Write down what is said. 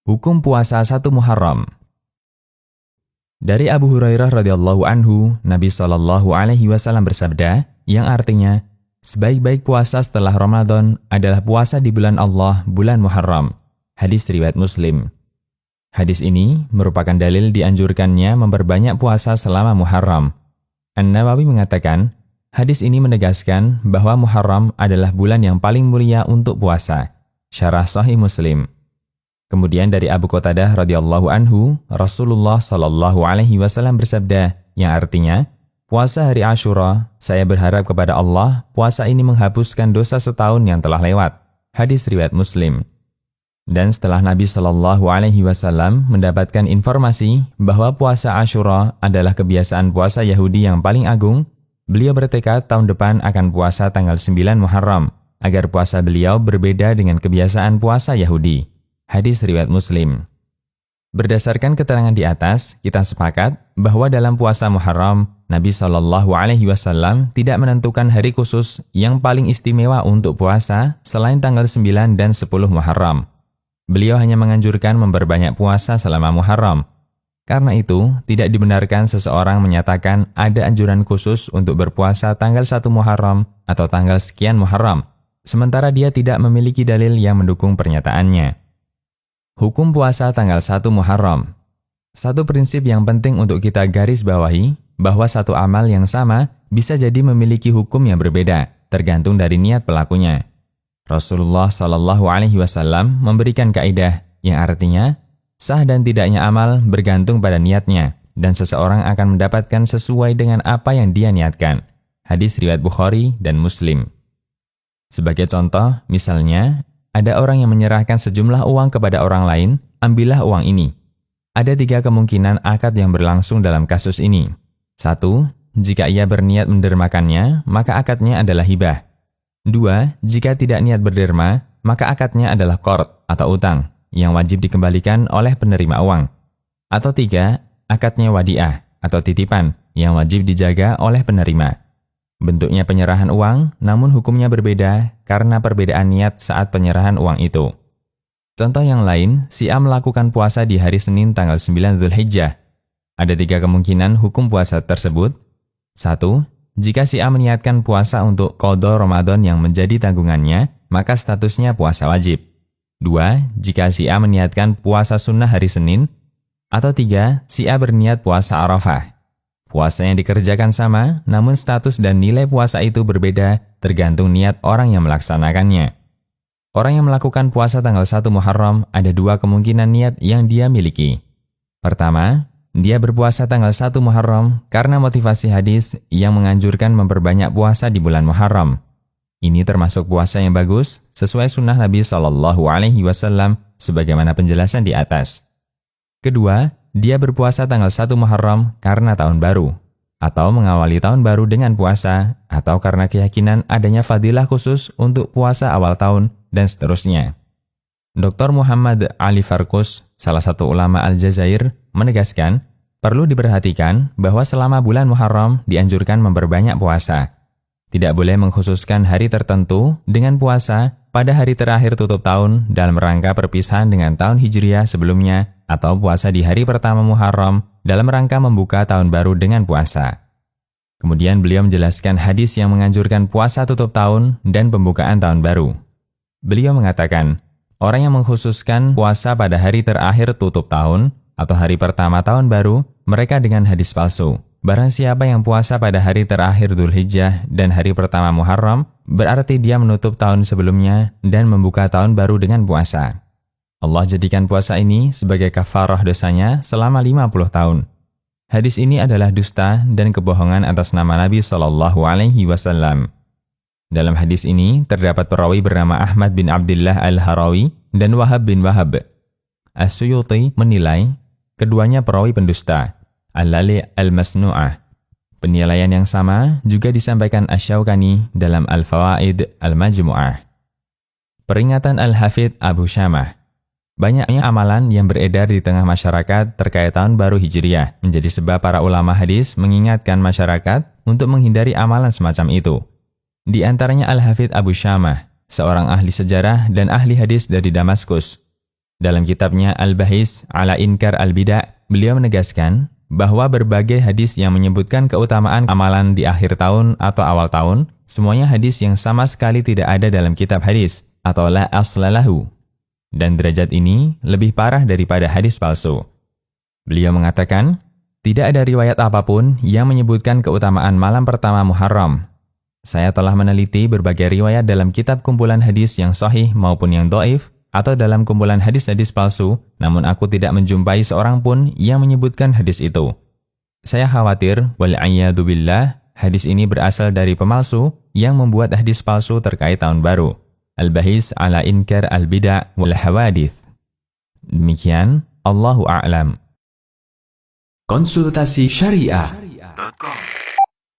Hukum puasa 1 Muharram. Dari Abu Hurairah radhiyallahu anhu, Nabi Shallallahu alaihi wasallam bersabda, yang artinya, sebaik-baik puasa setelah Ramadan adalah puasa di bulan Allah, bulan Muharram. Hadis riwayat Muslim. Hadis ini merupakan dalil dianjurkannya memperbanyak puasa selama Muharram. An-Nawawi mengatakan, hadis ini menegaskan bahwa Muharram adalah bulan yang paling mulia untuk puasa. Syarah Sahih Muslim. Kemudian dari Abu Qatadah radhiyallahu anhu, Rasulullah Shallallahu alaihi wasallam bersabda, yang artinya, puasa hari Asyura, saya berharap kepada Allah, puasa ini menghapuskan dosa setahun yang telah lewat. Hadis riwayat Muslim. Dan setelah Nabi Shallallahu alaihi wasallam mendapatkan informasi bahwa puasa Asyura adalah kebiasaan puasa Yahudi yang paling agung, beliau bertekad tahun depan akan puasa tanggal 9 Muharram, agar puasa beliau berbeda dengan kebiasaan puasa Yahudi. Hadis riwayat Muslim. Berdasarkan keterangan di atas, kita sepakat bahwa dalam puasa Muharram, Nabi Shallallahu alaihi wasallam tidak menentukan hari khusus yang paling istimewa untuk puasa selain tanggal 9 dan 10 Muharram. Beliau hanya menganjurkan memperbanyak puasa selama Muharram. Karena itu, tidak dibenarkan seseorang menyatakan ada anjuran khusus untuk berpuasa tanggal 1 Muharram atau tanggal sekian Muharram, sementara dia tidak memiliki dalil yang mendukung pernyataannya. Hukum puasa tanggal 1 Muharram. Satu prinsip yang penting untuk kita garis bawahi, bahwa satu amal yang sama bisa jadi memiliki hukum yang berbeda, tergantung dari niat pelakunya. Rasulullah Shallallahu alaihi wasallam memberikan kaidah yang artinya, sah dan tidaknya amal bergantung pada niatnya, dan seseorang akan mendapatkan sesuai dengan apa yang dia niatkan. Hadis riwayat Bukhari dan Muslim. Sebagai contoh, misalnya, ada orang yang menyerahkan sejumlah uang kepada orang lain, ambillah uang ini. Ada 3 kemungkinan akad yang berlangsung dalam kasus ini. 1. Jika ia berniat mendermakannya, maka akadnya adalah hibah. 2. Jika tidak niat berderma, maka akadnya adalah qard atau utang, yang wajib dikembalikan oleh penerima uang. Atau 3. Akadnya wadi'ah atau titipan, yang wajib dijaga oleh penerima. Bentuknya penyerahan uang, namun hukumnya berbeda karena perbedaan niat saat penyerahan uang itu. Contoh yang lain, si A melakukan puasa di hari Senin tanggal 9 Dzulhijjah. Ada 3 kemungkinan hukum puasa tersebut. 1. Jika si A meniatkan puasa untuk qadha Ramadan yang menjadi tanggungannya, maka statusnya puasa wajib. 2. Jika si A meniatkan puasa sunnah hari Senin. Atau 3. Si A berniat puasa Arafah. Puasa yang dikerjakan sama, namun status dan nilai puasa itu berbeda tergantung niat orang yang melaksanakannya. Orang yang melakukan puasa tanggal 1 Muharram ada 2 kemungkinan niat yang dia miliki. Pertama, dia berpuasa tanggal 1 Muharram karena motivasi hadis yang menganjurkan memperbanyak puasa di bulan Muharram. Ini termasuk puasa yang bagus sesuai sunnah Nabi Shallallahu alaihi wasallam sebagaimana penjelasan di atas. Kedua, dia berpuasa tanggal 1 Muharram karena tahun baru, atau mengawali tahun baru dengan puasa, atau karena keyakinan adanya fadilah khusus untuk puasa awal tahun, dan seterusnya. Dr. Muhammad Ali Farkus, salah satu ulama Aljazair, menegaskan, perlu diperhatikan bahwa selama bulan Muharram dianjurkan memperbanyak puasa. Tidak boleh mengkhususkan hari tertentu dengan puasa pada hari terakhir tutup tahun dalam rangka perpisahan dengan tahun Hijriah sebelumnya, atau puasa di hari pertama Muharram dalam rangka membuka tahun baru dengan puasa. Kemudian beliau menjelaskan hadis yang menganjurkan puasa tutup tahun dan pembukaan tahun baru. Beliau mengatakan, orang yang mengkhususkan puasa pada hari terakhir tutup tahun atau hari pertama tahun baru, mereka dengan hadis palsu. Barang siapa yang puasa pada hari terakhir Dzulhijjah dan hari pertama Muharram, berarti dia menutup tahun sebelumnya dan membuka tahun baru dengan puasa. Allah jadikan puasa ini sebagai kafarah dosanya selama 50 tahun. Hadis ini adalah dusta dan kebohongan atas nama Nabi Shallallahu alaihi wasallam. Dalam hadis ini terdapat perawi bernama Ahmad bin Abdullah al-Harawi dan Wahab bin Wahab. As-Suyuti menilai keduanya perawi pendusta. Al-Lali al-Masnu'ah. Penilaian yang sama juga disampaikan Asy-Syaukani dalam Al-Fawaid al-Majmu'ah. Peringatan Al-Hafidh Abu Syamah. Banyaknya amalan yang beredar di tengah masyarakat terkait tahun baru Hijriah menjadi sebab para ulama hadis mengingatkan masyarakat untuk menghindari amalan semacam itu. Di antaranya Al-Hafidh Abu Syamah, seorang ahli sejarah dan ahli hadis dari Damaskus. Dalam kitabnya Al-Bahis ala Inkar Al-Bida', beliau menegaskan bahwa berbagai hadis yang menyebutkan keutamaan amalan di akhir tahun atau awal tahun, semuanya hadis yang sama sekali tidak ada dalam kitab hadis, atau la aslalahu. Dan derajat ini lebih parah daripada hadis palsu. Beliau mengatakan, tidak ada riwayat apapun yang menyebutkan keutamaan malam pertama Muharram. Saya telah meneliti berbagai riwayat dalam kitab kumpulan hadis yang sahih maupun yang dhaif, atau dalam kumpulan hadis-hadis palsu, namun aku tidak menjumpai seorang pun yang menyebutkan hadis itu. Saya khawatir, wal'iyadu billah, hadis ini berasal dari pemalsu yang membuat hadis palsu terkait tahun baru. Al-Bahis ala Inkar Al-Bida' wal Hawadith. Demikian, Allahu a'lam. Konsultasi Syariah.